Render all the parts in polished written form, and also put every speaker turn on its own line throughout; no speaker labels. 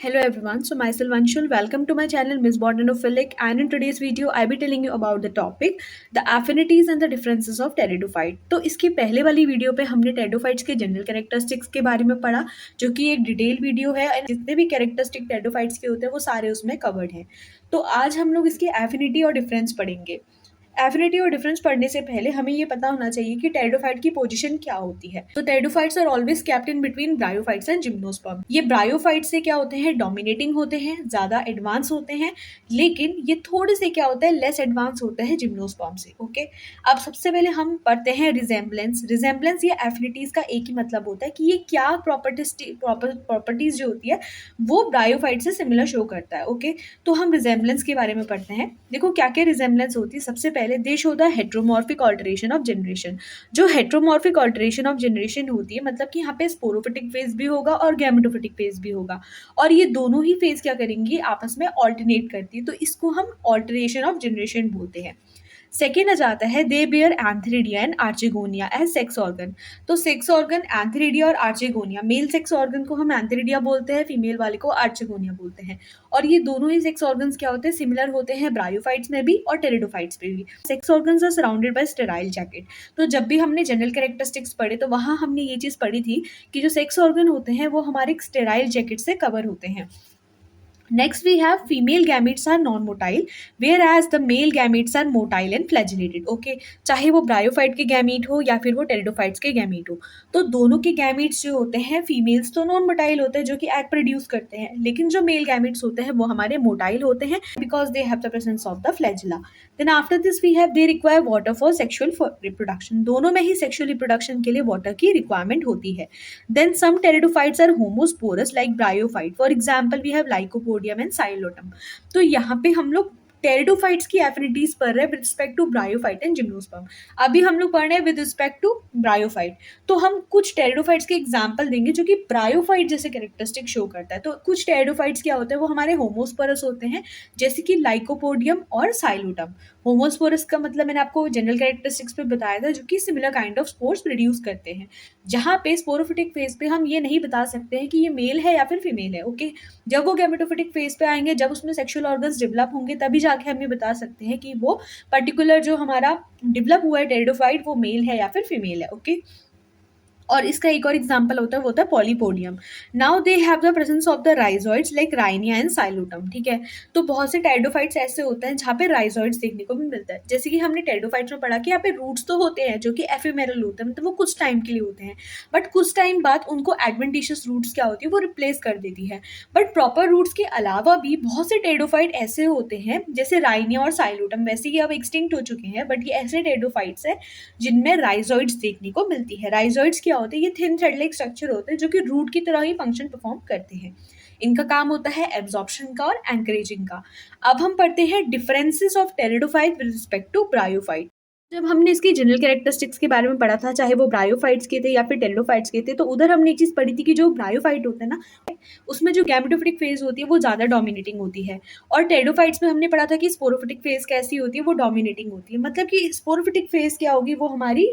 Hello everyone, so myself Anshul, welcome to my channel Miss Botanophilic, and in today's video I will be telling you about the topic the affinities and the differences of pteridophyte। तो इसकी पहले वाली video पे हमने pteridophytes के general characteristics के बारे में पढ़ा, जो कि एक डिटेल वीडियो है और जितने भी कैरेक्टरिस्टिक टेरिडोफाइट्स के होते हैं वो सारे उसमें कवर्ड हैं। तो आज हम लोग इसकी एफिनिटी और डिफरेंस पढ़ेंगे। एफिनिटी और डिफरेंस पढ़ने से पहले हमें ये पता होना चाहिए कि टेरिडोफाइट की पोजीशन क्या होती है। तो pteridophytes are always kept in between bryophytes and gymnosperm. ये ब्रायोफाइट से क्या होते हैं, डोमिनेटिंग होते हैं, ज्यादा एडवांस होते हैं, लेकिन ये थोड़े से क्या होता है, लेस एडवांस होते हैं जिम्नोस्पर्म से। ओके, अब सबसे पहले हम पढ़ते हैं रिजेम्बलेंस। रिजेम्बलेंस या एफिनिटीज का एक ही मतलब होता है कि ये क्या प्रॉपर्टीज जो होती है वो ब्रायोफाइट से सिमिलर शो करता है। ओके, तो हम रिजेम्बलेंस के बारे में पढ़ते हैं। देखो क्या क्या रिजेम्बलेंस होती है। सबसे पहले दे show the heteromorphic alteration of generation. जो हेट्रोमॉर्फिक ऑल्टरेशन ऑफ जनरेशन होती है, मतलब कि यहाँ पे स्पोरोफिटिक फेज भी होगा और गैमेटोफिटिक फेज भी होगा, और ये दोनों ही फेज क्या करेंगी, आपस में ऑल्टरनेट करती है, तो इसको हम ऑल्टरेशन ऑफ जनरेशन बोलते हैं। सेकेंड आ जाता है they bear antheridia and archegonia as sex organ. तो सेक्स ऑर्गन एंथेरिडिया और आर्चेगोनिया, मेल सेक्स ऑर्गन को हम एंथेरिडिया बोलते हैं, फीमेल वाले को आर्चेगोनिया बोलते हैं। और ये दोनों ही सेक्स ऑर्गन्स क्या होते हैं, सिमिलर होते हैं ब्रायोफाइट्स में भी और टेरिडोफाइट्स में भी। Sex organs are surrounded by sterile jacket. तो जब भी हमने जनरल कैरेक्टरिस्टिक्स पढ़े तो वहाँ हमने ये चीज़ पढ़ी थी कि जो सेक्स ऑर्गन होते हैं वो हमारे स्टेराइल जैकेट से कवर होते हैं। Next we have female gametes are non-motile, whereas the male gametes are motile and flagellated. Okay, चाहे वो ब्रायोफाइट के गैमीट हो या फिर वो टेरिडोफाइट्स के गैमीट हो, तो दोनों के गैमीट्स जो होते हैं, फीमेल्स तो नॉन मोटाइल होते हैं जो कि एग प्रोड्यूस करते हैं, लेकिन जो मेल गैमीट्स होते हैं वो हमारे मोटाइल होते हैं because they have the presence of the flagella. Then after this we have they require water for sexual reproduction. दोनों में ही सेक्शुअल रिप्रोडक्शन के लिए वाटर की रिक्वायरमेंट होती है। Then some pteridophytes are homosporous like bryophyte. For example, we have Lycopodium and Psilotum. तो यहाँ पे हम लोग टेरिडोफाइट्स की एफिनिटीज पढ़ रहे हैं with respect to bryophyte and gymnosperm. अभी हम लोग पढ़ रहे हैं विद रिस्पेक्ट टू ब्रायोफाइट। तो हम कुछ टेरिडोफाइट्स के एग्जांपल देंगे जो कि ब्रायोफाइट जैसे कैरेक्टरिस्टिक शो करता है। तो कुछ टेरिडोफाइट्स क्या होते हैं, वो हमारे होमोस्पोरस होते हैं, जैसे कि लाइकोपोडियम और साइलोटम। होमोस्पोरस का मतलब मैंने आपको जनरल कैरेक्टरिस्टिक्स पे बताया था, जो कि similar kind of spores produce करते हैं, जहाँ पे स्पोरोफिटिक फेज पे हम ये नहीं बता सकते हैं कि ये मेल है या फिर फीमेल है। ओके, जब वो गैमेटोफिटिक फेज पे आएंगे, जब उसमें सेक्सुअल ऑर्गन्स डेवलप होंगे, तभी जाके हम ये बता सकते हैं कि वो पर्टिकुलर जो हमारा डेवलप हुआ है टेरिडोफाइट वो मेल है या फिर फीमेल है। ओके, और इसका एक और एग्जांपल होता है, वो होता है polypodium. Now they have the presence of the rhizoids like Rhynia and Psilotum. ठीक है, तो बहुत से टेरिडोफाइट्स ऐसे होते हैं जहाँ पे राइजोइड्स देखने को भी मिलता है। जैसे कि हमने टेरिडोफाइट्स में पढ़ा कि यहाँ पे रूट्स तो होते हैं जो कि एफिमेरल होते हैं, मतलब वो कुछ टाइम के लिए होते हैं, बट कुछ टाइम बाद उनको एडवेंटिशियस रूट्स क्या होती है, वो रिप्लेस कर देती है। बट प्रॉपर रूट्स के अलावा भी बहुत से टेरिडोफाइट ऐसे होते हैं, जैसे राइनिया और साइलोटम, वैसे ही अब एक्सटिंक्ट हो चुके हैं, बट ये ऐसे टेरिडोफाइट्स हैं जिनमें राइजोइड्स देखने को मिलती है। राइजोइड्स क्या होते हैं, ये थिन थ्रेड लाइक स्ट्रक्चर होते हैं जो कि रूट की तरह ही फंक्शन परफॉर्म करते हैं। इनका काम होता है एब्जॉर्प्शन का और एंकरेजिंग का। अब हम पढ़ते हैं differences of pteridophyte with respect to bryophyte. जब हमने इसकी जनरल कैरेक्टरिस्टिक्स के बारे में पढ़ा था, चाहे वो ब्रायोफाइट्स के थे या फिर टेरिडोफाइट्स के थे, तो उधर हमने एक चीज़ पढ़ी थी कि जो ब्रायोफाइट होता है ना, उसमें जो गैमेटोफिटिक फेज होती है वो ज़्यादा डोमिनेटिंग होती है, और टेरिडोफाइट्स में हमने पढ़ा था कि स्पोरोफिटिक फेज कैसी होती है, वो डोमिनेटिंग होती है। मतलब कि स्पोरोफिटिक फेज क्या होगी, वो हमारी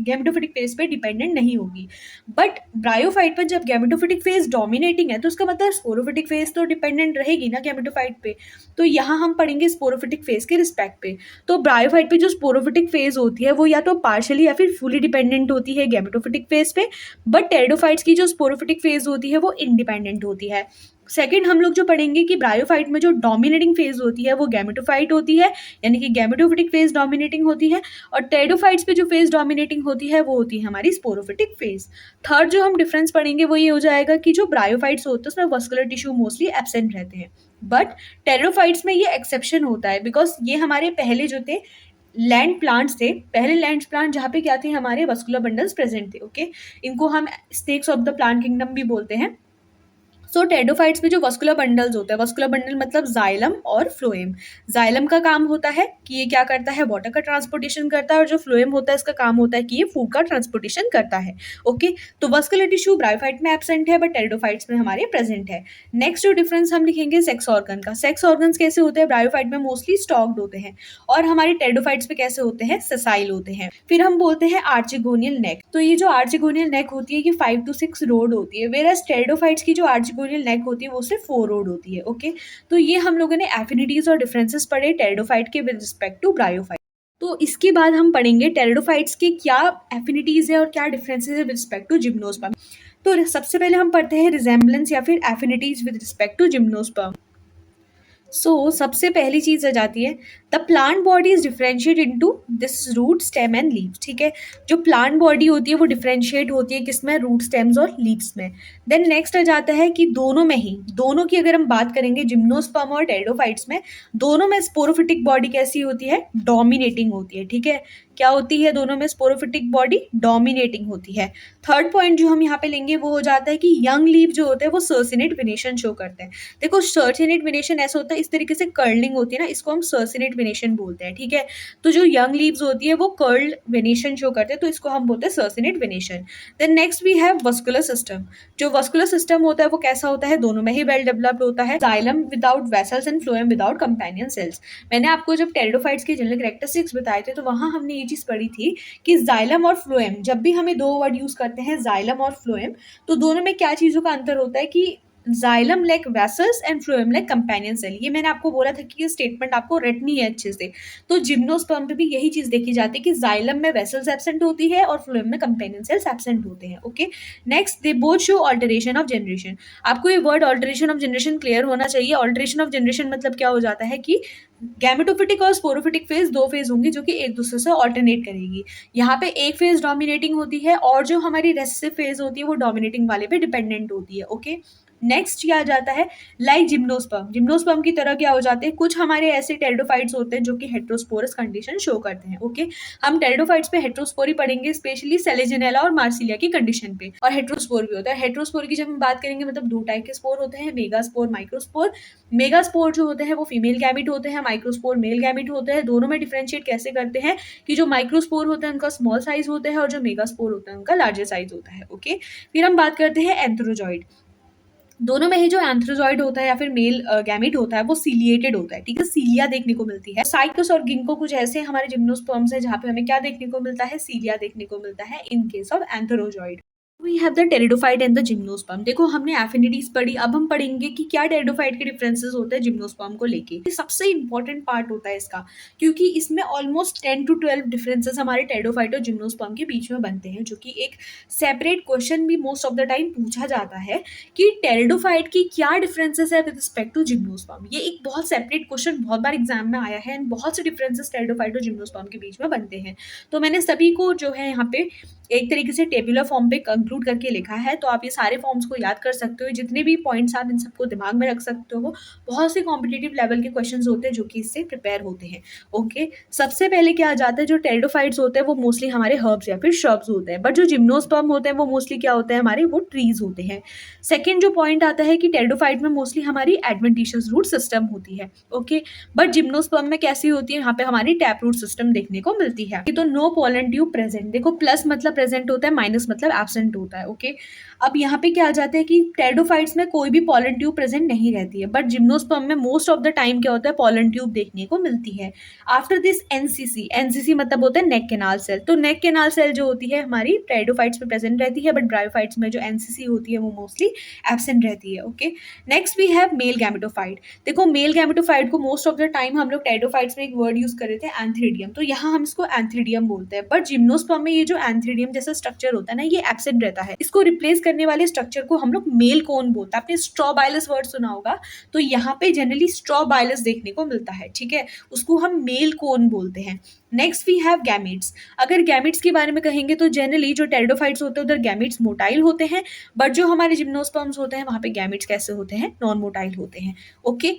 गैमेटोफिटिक फेज पे डिपेंडेंट नहीं होगी। बट ब्रायोफाइट पर जब गैमेटोफिटिक फेज डोमिनेटिंग है, तो उसका मतलब स्पोरोफिटिक फेज तो डिपेंडेंट रहेगी ना गैमेटोफाइट पे। तो यहाँ हम पढ़ेंगे स्पोरोफिटिक फेज के रिस्पेक्ट पे। तो ब्रायोफाइट पे जो स्पोरोफिटिक फेज होती है वो या तो पार्शियली या फिर फुली डिपेंडेंट होती है गैमेटोफिटिक फेज पे, बट टेरिडोफाइट्स की जो स्पोरोफिटिक फेज होती है वो इंडिपेंडेंट होती है। सेकंड हम लोग जो पढ़ेंगे कि ब्रायोफाइट में जो डोमिनेटिंग फेज होती है वो गैमेटोफाइट होती है, यानी कि गैमेटोफिटिक फेज डोमिनेटिंग होती है, और टेरिडोफाइट्स पे जो फेज डोमिनेटिंग होती है वो होती है हमारी स्पोरोफिटिक फेज। थर्ड जो हम डिफरेंस पढ़ेंगे वो ये हो जाएगा कि जो ब्रायोफाइट्स होते हैं उसमें वस्कुलर टिश्यू मोस्टली एब्सेंट रहते हैं, बट टेरिडोफाइट्स में ये एक्सेप्शन होता है, बिकॉज ये हमारे पहले जो थे लैंड प्लांट्स थे, पहले लैंड प्लांट जहाँ पे क्या थे, हमारे वस्कुलर बंडल्स प्रेजेंट थे। ओके, इनको हम snacks of the plant kingdom भी बोलते हैं। सो टेरिडोफाइट्स में जो वस्कुलर बंडल्स होते हैं, वस्कुलर बंडल मतलब जाइलम और फ्लोएम। जाइलम का काम होता है कि ये क्या करता है, वाटर का ट्रांसपोर्टेशन करता है, और जो फ्लोएम होता है इसका काम होता है कि ये फूड का ट्रांसपोर्टेशन करता है। ओके, तो वस्कुलर टिश्यू ब्रायोफाइट में एब्सेंट है, बट टेरिडोफाइट्स में हमारे प्रेजेंट है। नेक्स्ट जो डिफरेंस हम लिखेंगे सेक्स ऑर्गन का। सेक्स ऑर्गन्स कैसे होते हैं, ब्रायोफाइट में मोस्टली स्टॉक्ड होते हैं, और हमारे टेरिडोफाइट्स में कैसे होते हैं, सेसाइल होते हैं। फिर हम बोलते हैं आर्चिगोनियल नेक। तो ये जो आर्चिगोनियल नेक होती है ये 5 to 6 रोड होती है, वेयर एज टेरिडोफाइट्स की जो आर्चिगोनियल टेस्टिकुलर नेक होती है वो सिर्फ 4 रोड होती है। ओके, तो ये हम लोगों ने एफिनिटीज और डिफरेंसेस पढ़े टेरिडोफाइट के विद रिस्पेक्ट टू ब्रायोफाइट। तो इसके बाद हम पढ़ेंगे टेरिडोफाइट्स के क्या एफिनिटीज है और क्या डिफरेंसेस है विद रिस्पेक्ट टू जिम्नोस्पर्म। तो सबसे पहले हम पढ़ते हैं रिजेम्बलेंस या फिर affinities with respect to gymnosperm. सबसे पहली चीज आ जाती है the plant body is differentiate into this root stem and leaves. ठीक है, जो प्लांट बॉडी होती है वो डिफरेंशिएट होती है किसमें, रूट स्टेम्स और लीव्स में। देन नेक्स्ट आ जाता है कि दोनों की अगर हम बात करेंगे जिम्नोस्पर्म और टेरिडोफाइट्स में, दोनों में स्पोरोफिटिक बॉडी कैसी होती है, डोमिनेटिंग होती है। ठीक है, क्या होती है, दोनों में स्पोरोफिटिक बॉडी डोमिनेटिंग होती है। थर्ड पॉइंट जो हम यहाँ पे लेंगे वो हो जाता है कि यंग लीव जो होते हैं वो सर्सिनेट वेनेशन शो करते हैं। देखो सर्सिनेट वेनेशन ऐसा होता है, इस तरीके से कर्लिंग होती है ना, इसको हम सर्सिनेट वेनेशन बोलते हैं। ठीक है, तो जो यंग लीव्स होती है वो कर्ल्ड वेनेशन शो करते हैं, तो इसको हम बोलते हैं circinate vernation. Then next we have vascular system. जो वस्कुलर सिस्टम होता है वो कैसा होता है, दोनों में ही वेल डेवलप्ड होता है। Xylem without vessels and phloem without companion cells. मैंने आपको जब टेरिडोफाइट्स के जनरल कैरेक्टरिस्टिक्स बताए थे तो वहां हमने ये चीज पढ़ी थी कि जाइलम और फ्लोएम, जब भी हमें दो वर्ड यूज करते हैं जाइलम और फ्लोएम, तो दोनों में क्या चीजों का अंतर होता है कि xylem like vessels and phloem like companion cell. ये मैंने आपको बोला था कि ये स्टेटमेंट आपको रटनी है अच्छे से। तो जिम्नोस्पर्म पे भी यही चीज देखी जाती है कि जाइलम में वेसल्स एब्सेंट होती है और फ्लोएम में कंपेनियन सेल्स एब्सेंट होते हैं। Okay, next they both show alteration of generation. आपको ये word alteration of generation clear होना चाहिए। ऑल्टरेशन ऑफ जनरेशन मतलब क्या हो जाता है कि गैमेटोफिटिक और स्पोरोफिटिक फेज, दो फेज होंगी जो कि एक दूसरे से ऑल्टरनेट करेगी। यहाँ पे एक फेज डोमिनेटिंग होती है और जो हमारी रेसेसिव फेज होती है वो डोमिनेटिंग वाले पे डिपेंडेंट होती है। ओके, नेक्स्ट क्या आ जाता है, लाइक जिम्नोस्पर्म। जिम्नोस्पर्म की तरह क्या हो जाते हैं, कुछ हमारे ऐसे टेरिडोफाइट्स होते हैं जो कि हेट्रोस्पोरस कंडीशन शो करते हैं। ओके, हम टेरिडोफाइट्स पे हेट्रोस्पोरी पढ़ेंगे, स्पेशली सेलेजिनेला और मार्सिलिया की कंडीशन पे। और हेट्रोस्पोर भी होता है। हेट्रोस्पोर की जब हम बात करेंगे मतलब दो टाइप के स्पोर होते हैं, मेगास्पोर, माइक्रोस्पोर। मेगास्पोर जो होते हैं वो फीमेल गैमिट होते हैं, माइक्रोस्पोर मेल गैमिट होते हैं। दोनों में डिफरेंशिएट कैसे करते हैं कि जो माइक्रोस्पोर होता है उनका स्मॉल साइज होता है और जो मेगास्पोर होता है उनका लार्जर साइज होता है। ओके, फिर हम बात करते हैं एंथ्रोजॉइड। दोनों में ही जो एंथ्रोजॉइड होता है या फिर मेल गैमिट होता है वो सीलिएटेड होता है। ठीक है, सीलिया देखने को मिलती है। साइकस और गिंको कुछ ऐसे हमारे जिम्नोस्पर्म्स है जहाँ पे हमें क्या देखने को मिलता है, सीलिया देखने को मिलता है in case of antherozoid. We have the pteridophyte and the gymnosperm. देखो हमने एफिनिटीज पढ़ी, अब हम पढ़ेंगे कि क्या टेरिडोफाइट के डिफरेंसेस होते हैं जिम्नोस्पर्म को लेके। ये सबसे इंपॉर्टेंट पार्ट होता है इसका, क्योंकि इसमें ऑलमोस्ट 10 to 12 डिफरेंसेस हमारे टेरिडोफाइट और जिम्नोस्पर्म के बीच में बनते हैं, जो कि एक सेपरेट क्वेश्चन भी मोस्ट ऑफ द टाइम पूछा जाता है कि टेरिडोफाइट की क्या डिफरेंसेस है विद रिस्पेक्ट टू जिम्नोस्पर्म। ये एक बहुत सेपरेट क्वेश्चन बहुत बार एग्जाम में आया है एंड बहुत से डिफरेंसेस टेरिडोफाइट और जिम्नोस्पर्म के बीच में बनते हैं। तो मैंने सभी को जो है यहाँ पे एक तरीके से टेबुलर फॉर्म पे कंक्लूड करके लिखा है, तो आप ये सारे फॉर्म्स को याद कर सकते हो। जितने भी पॉइंट्स आप इन सबको दिमाग में रख सकते हो। बहुत से कॉम्पिटिटिव लेवल के क्वेश्चंस होते हैं जो कि इससे प्रिपेयर होते हैं। ओके, सबसे पहले क्या आ जाता है, जो टेरिडोफाइट्स होते हैं वो मोस्टली हमारे हर्ब्स या फिर श्रब्स होते हैं, बट जो जिम्नोस्पर्म होते हैं वो मोस्टली क्या होते हैं हमारे, वो ट्रीज होते हैं। सेकेंड जो पॉइंट आता है कि टेरिडोफाइट में मोस्टली हमारी एडवेंटिशियस रूट सिस्टम होती है। ओके, बट जिम्नोस्पर्म में कैसी होती है, यहाँ पे हमारी टैप रूट सिस्टम देखने को मिलती है। तो नो पोलन ट्यूब प्रेजेंट। देखो प्लस मतलब प्रेजेंट होता है, माइनस मतलब एब्सेंट होता है। ओके, अब यहाँ पे क्या आ जाता है कि टेरिडोफाइट्स में कोई भी पोलन ट्यूब प्रेजेंट नहीं रहती है, बट जिम्नोस्पर्म में मोस्ट ऑफ द टाइम क्या होता है, पोलन ट्यूब देखने को मिलती है। आफ्टर दिस एनसीसी, एनसीसी मतलब होता है नेक कैनाल सेल। तो नेक कैनाल सेल जो होती है हमारी टेरिडोफाइट्स में प्रेजेंट रहती है, बट ब्रायोफाइट्स में जो एनसीसी होती है वो मोस्टली एब्सेंट रहती है। Okay, next we have male gametophyte. देखो मेल गैमेटोफाइट को मोस्ट ऑफ द टाइम हम लोग टेरिडोफाइट्स में एक वर्ड यूज कर रहे थे एंथ्रीडियम, तो यहाँ हम इसको एंथ्रीडियम बोलते हैं। बट जिम्नोस्पर्म में ये जो एंथ्रीडियम जैसा स्ट्रक्चर होता है ना, ये एब्सेंट रहता है। इसको रिप्लेस करने वाले स्ट्रक्चर को हम लोग मेल कोन बोलते हैं। आपने स्ट्रॉबाइलस वर्ड सुना होगा, तो यहाँ पे जनरली स्ट्रॉबाइलस देखने को मिलता है। ठीक है, उसको हम मेल कोन बोलते हैं। Next we have gametes. अगर गैमेट्स के बारे में कहेंगे तो जनरली जो टेरिडोफाइट्स होते हैं उधर गैमेट्स मोटाइल होते हैं, बट जो हमारे जिम्नोस्पर्म्स होते हैं वहां पे गैमेट्स कैसे होते हैं, नॉन मोटाइल होते हैं। ओके,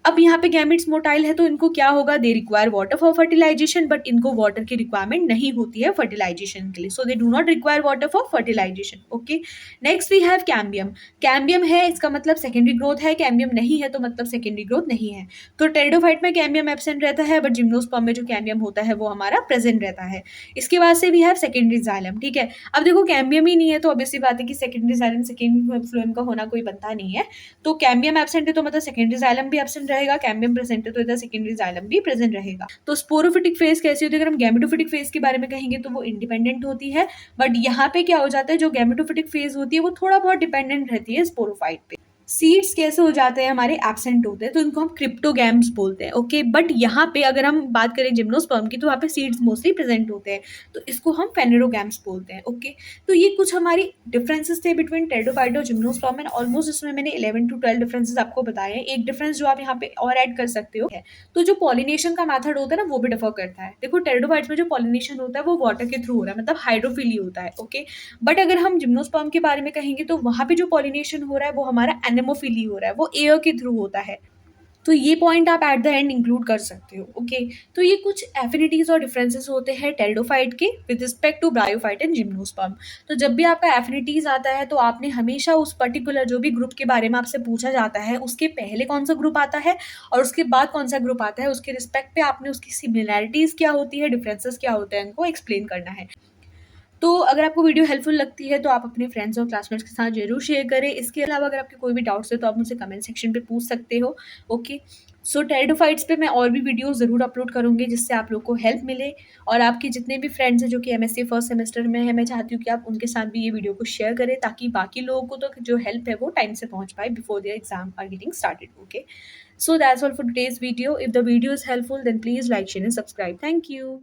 अब यहाँ पे गैमेट्स मोटाइल है तो इनको क्या होगा, they require water for fertilization, but इनको वाटर की रिक्वायरमेंट नहीं होती है फर्टिलाइजेशन के लिए, so they do not require water for fertilization. Okay, next we have cambium. Cambium है इसका मतलब सेकेंडरी ग्रोथ है, कैम्बियम नहीं है तो मतलब सेकेंडरी ग्रोथ नहीं है। तो टेरिडोफाइट में कैम्बियम एब्सेंट रहता है, बट जिम्नोस्पर्म में जो कैम्बियम होता है वो हमारा प्रेजेंट रहता है। इसके बाद से वी हैव सेकेंडरी जाइलम। ठीक है, अब देखो कैम्बियम ही नहीं है तो ऑब्वियसली बात है कि सेकेंडरी जाइलम, सेकेंडरी फ्लोएम का होना कोई बनता नहीं है। तो कैम्बियम एब्सेंट है तो मतलब सेकेंडरी जाइलम भी एब्सेंट रहेगा, कैम्बियम प्रेजेंट है तो इधर सेकेंडरी जाइलम भी प्रेजेंट रहेगा। तो स्पोरोफिटिक फेज कैसी होती है, अगर हम गैमेटोफिटिक फेज के बारे में कहेंगे तो वो इंडिपेंडेंट होती है, बट यहाँ पे क्या हो जाता है, जो गैमेटोफिटिक फेज होती है वो थोड़ा बहुत डिपेंडेंट रहती है स्पोरोफाइट पे। सीड्स कैसे हो जाते हैं, हमारे एब्सेंट होते हैं, तो इनको हम क्रिप्टोगैम्स बोलते हैं। ओके, बट यहाँ पे अगर हम बात करें जिम्नोस्पर्म की, तो वहाँ पे सीड्स मोस्टली प्रेजेंट होते हैं, तो इसको हम फेनेरोगैम्स बोलते हैं। ओके, तो ये कुछ हमारी डिफरेंसेस थे बिटवीन टेरिडोफाइट और जिम्नोस्पर्म, एंड ऑलमोस्ट इसमें मैंने 11 to 12 डिफरेंसेस आपको बताए हैं। एक डिफरेंस जो आप यहाँ पे और ऐड कर सकते हो है, तो जो पॉलिनेशन का मेथड होता है ना, वो भी डिफर करता है। देखो, टेरिडोफाइट्स में जो पॉलिनेशन होता है वो वाटर के थ्रू हो रहा है, मतलब हाइड्रोफिली होता है। ओके, बट अगर हम जिम्नोस्पर्म के बारे में कहेंगे, तो वहाँ पे जो पॉलिनेशन हो रहा है वो हमारा एनेमोफिली हो रहा है, वो एयर के थ्रू होता है। तो ये पॉइंट आप एट द एंड इंक्लूड कर सकते हो। ओके, तो ये कुछ एफिनिटीज और डिफरेंसेस होते हैं टेरिडोफाइट के with respect to bryophyte and gymnosperm. तो जब भी आपका एफिनिटीज आता है, तो आपने हमेशा उस पर्टिकुलर जो भी ग्रुप के बारे में आपसे पूछा जाता है, उसके पहले कौन सा ग्रुप आता है और उसके बाद कौन सा ग्रुप आता है, उसके रिस्पेक्ट पे आपने उसकी सिमिलैरिटीज क्या होती है, डिफरेंसेस क्या होते हैं, इनको एक्सप्लेन करना है। तो अगर आपको वीडियो हेल्पफुल लगती है, तो आप अपने फ्रेंड्स और क्लासमेट्स के साथ ज़रूर शेयर करें। इसके अलावा अगर आपके कोई भी डाउट्स है, तो आप मुझसे कमेंट सेक्शन पे पूछ सकते हो। ओके, सो टेरिडोफाइट्स पे मैं और भी वीडियो ज़रूर अपलोड करूँगी, जिससे आप लोग को हेल्प मिले। और आपके जितने भी फ्रेंड्स हैं जो कि एमएससी फर्स्ट सेमेस्टर में है, मैं चाहती हूँ कि आप उनके साथ भी ये वीडियो को शेयर करें, ताकि बाकी लोगों को तो जो हेल्प है वो टाइम से पहुँच पाए before their exam are getting started. Okay, so that's all for today's video. If the video is helpful, then please like, share and subscribe. Thank you.